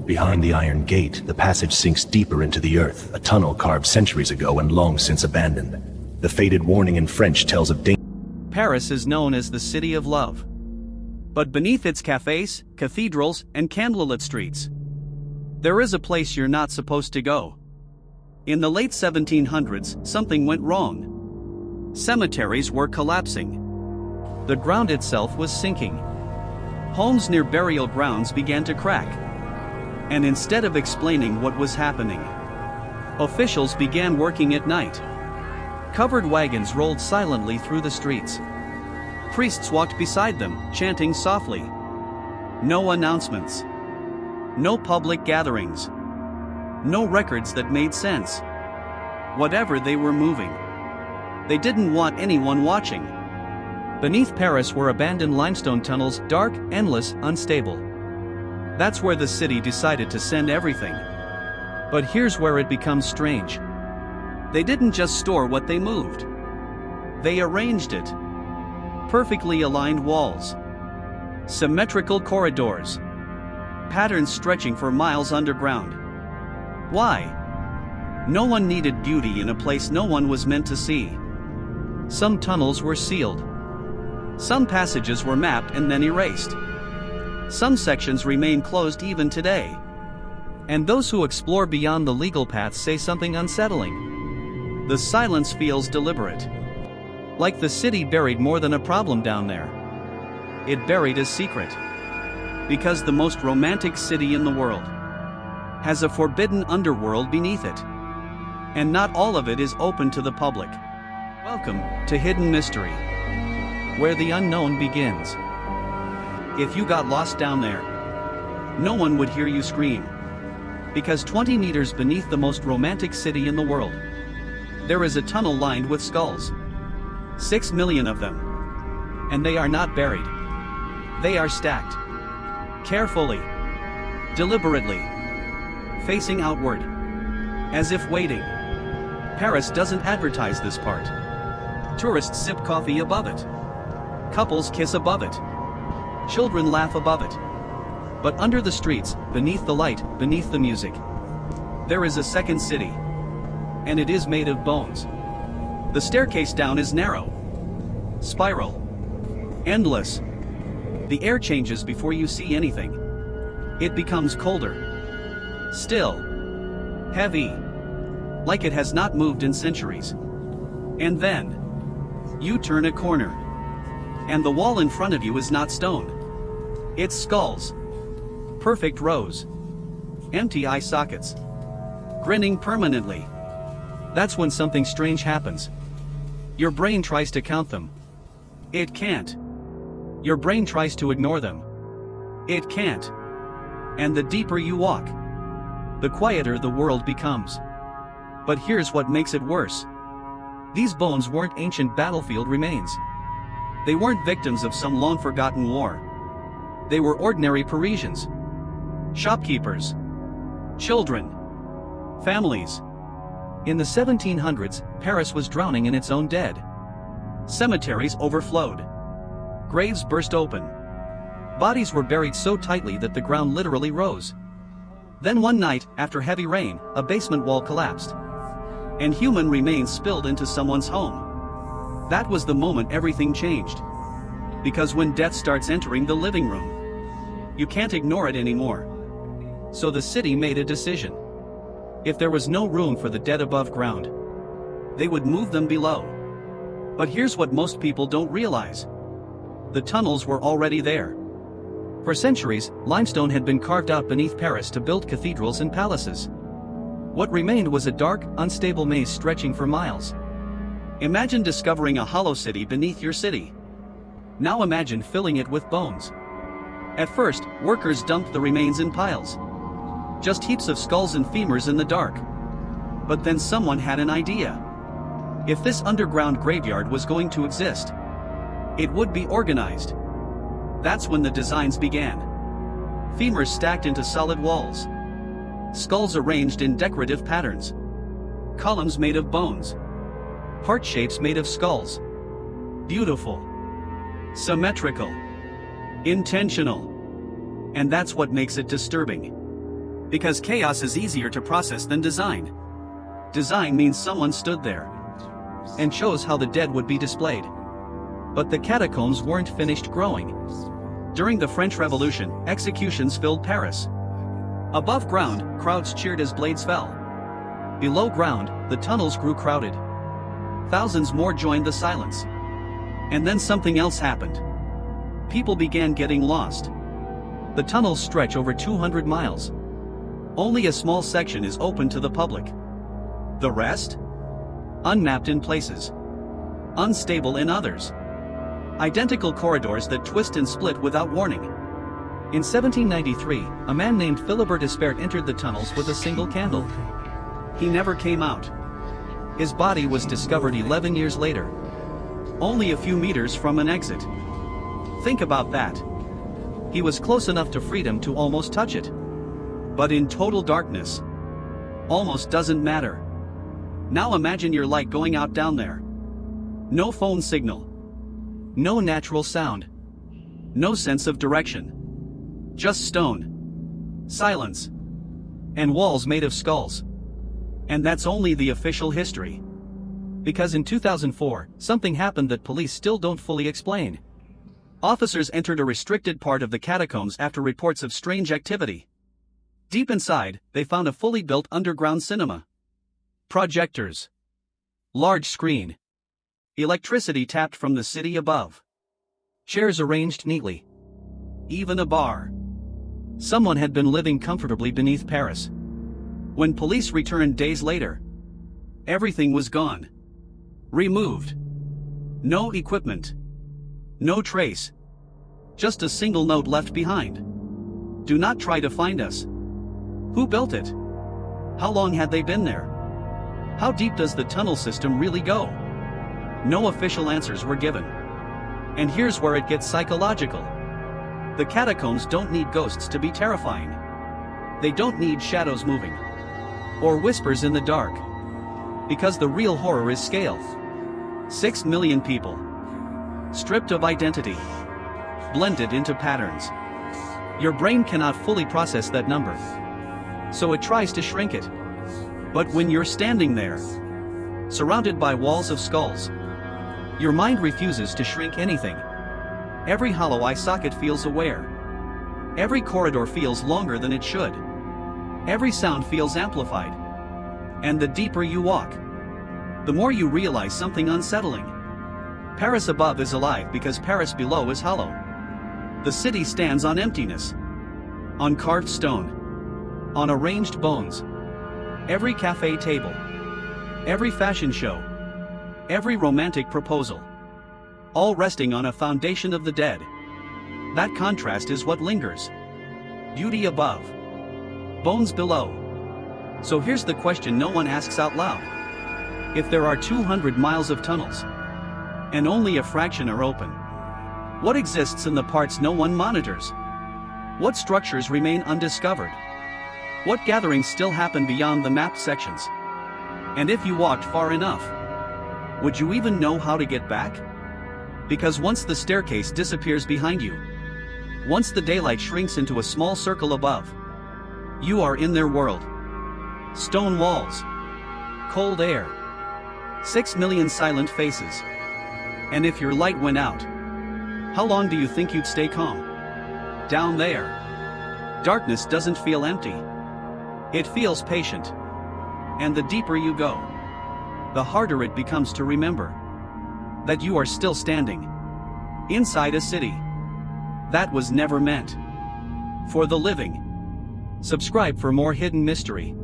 Behind the iron gate, the passage sinks deeper into the earth, a tunnel carved centuries ago and long since abandoned. The faded warning in French tells of danger. Paris is known as the City of Love. But beneath its cafes, cathedrals, and candlelit streets, there is a place you're not supposed to go. In the late 1700s, something went wrong. Cemeteries were collapsing. The ground itself was sinking. Homes near burial grounds began to crack. And instead of explaining what was happening, officials began working at night. Covered wagons rolled silently through the streets. Priests walked beside them, chanting softly. No announcements. No public gatherings. No records that made sense. Whatever they were moving, they didn't want anyone watching. Beneath Paris were abandoned limestone tunnels, dark, endless, unstable. That's where the city decided to send everything. But here's where it becomes strange. They didn't just store what they moved. They arranged it. Perfectly aligned walls. Symmetrical corridors. Patterns stretching for miles underground. Why? No one needed beauty in a place no one was meant to see. Some tunnels were sealed. Some passages were mapped and then erased. Some sections remain closed even today. And those who explore beyond the legal paths say something unsettling. The silence feels deliberate. Like the city buried more than a problem down there. It buried a secret. Because the most romantic city in the world has a forbidden underworld beneath it. And not all of it is open to the public. Welcome to Hidden Mystery, where the unknown begins. If you got lost down there, no one would hear you scream. Because 20 meters beneath the most romantic city in the world, there is a tunnel lined with skulls. 6 million of them. And they are not buried. They are stacked. Carefully. Deliberately. Facing outward. As if waiting. Paris doesn't advertise this part. Tourists sip coffee above it. Couples kiss above it. Children laugh above it. But under the streets, beneath the light, beneath the music, there is a second city. And it is made of bones. The staircase down is narrow. Spiral. Endless. The air changes before you see anything. It becomes colder. Still. Heavy. Like it has not moved in centuries. And then, you turn a corner. And the wall in front of you is not stone. It's skulls. Perfect rows. Empty eye sockets. Grinning permanently. That's when something strange happens. Your brain tries to count them. It can't. Your brain tries to ignore them. It can't. And the deeper you walk, the quieter the world becomes. But here's what makes it worse. These bones weren't ancient battlefield remains. They weren't victims of some long-forgotten war. They were ordinary Parisians. Shopkeepers. Children. Families. In the 1700s, Paris was drowning in its own dead. Cemeteries overflowed. Graves burst open. Bodies were buried so tightly that the ground literally rose. Then one night, after heavy rain, a basement wall collapsed. And human remains spilled into someone's home. That was the moment everything changed. Because when death starts entering the living room, you can't ignore it anymore. So the city made a decision. If there was no room for the dead above ground, they would move them below. But here's what most people don't realize. The tunnels were already there. For centuries, limestone had been carved out beneath Paris to build cathedrals and palaces. What remained was a dark, unstable maze stretching for miles. Imagine discovering a hollow city beneath your city. Now imagine filling it with bones. At first, workers dumped the remains in piles. Just heaps of skulls and femurs in the dark. But then someone had an idea. If this underground graveyard was going to exist, it would be organized. That's when the designs began. Femurs stacked into solid walls. Skulls arranged in decorative patterns. Columns made of bones. Heart shapes made of skulls. Beautiful. Symmetrical. Intentional. And that's what makes it disturbing. Because chaos is easier to process than design. Design means someone stood there and chose how the dead would be displayed. But the catacombs weren't finished growing. During the French Revolution, executions filled Paris. Above ground, crowds cheered as blades fell. Below ground, the tunnels grew crowded. Thousands more joined the silence. And then something else happened. People began getting lost. The tunnels stretch over 200 miles. Only a small section is open to the public. The rest? Unmapped in places. Unstable in others. Identical corridors that twist and split without warning. In 1793, a man named Philibert Despert entered the tunnels with a single candle. He never came out. His body was discovered 11 years later. Only a few meters from an exit. Think about that. He was close enough to freedom to almost touch it. But in total darkness. Almost doesn't matter. Now imagine your light going out down there. No phone signal. No natural sound. No sense of direction. Just stone. Silence. And walls made of skulls. And that's only the official history. Because in 2004, something happened that police still don't fully explain. Officers entered a restricted part of the catacombs after reports of strange activity. Deep inside, they found a fully built underground cinema. Projectors. Large screen. Electricity tapped from the city above. Chairs arranged neatly. Even a bar. Someone had been living comfortably beneath Paris. When police returned days later, everything was gone. Removed. No equipment. No trace. Just a single note left behind. Do not try to find us. Who built it? How long had they been there? How deep does the tunnel system really go? No official answers were given. And here's where it gets psychological. The catacombs don't need ghosts to be terrifying. They don't need shadows moving. Or whispers in the dark. Because the real horror is scale. 6 million people. Stripped of identity. Blended into patterns. Your brain cannot fully process that number. So it tries to shrink it. But when you're standing there, surrounded by walls of skulls, your mind refuses to shrink anything. Every hollow eye socket feels aware. Every corridor feels longer than it should. Every sound feels amplified. And the deeper you walk, the more you realize something unsettling. Paris above is alive because Paris below is hollow. The city stands on emptiness. On carved stone. On arranged bones. Every cafe table. Every fashion show. Every romantic proposal. All resting on a foundation of the dead. That contrast is what lingers. Beauty above. Bones below. So here's the question no one asks out loud. If there are 200 miles of tunnels, and only a fraction are open, what exists in the parts no one monitors? What structures remain undiscovered? What gatherings still happen beyond the mapped sections? And if you walked far enough, would you even know how to get back? Because once the staircase disappears behind you, once the daylight shrinks into a small circle above, you are in their world. Stone walls. Cold air. 6 million silent faces. And if your light went out, how long do you think you'd stay calm? Down there. Darkness doesn't feel empty. It feels patient. And the deeper you go, the harder it becomes to remember that you are still standing inside a city that was never meant for the living. Subscribe for more hidden mystery.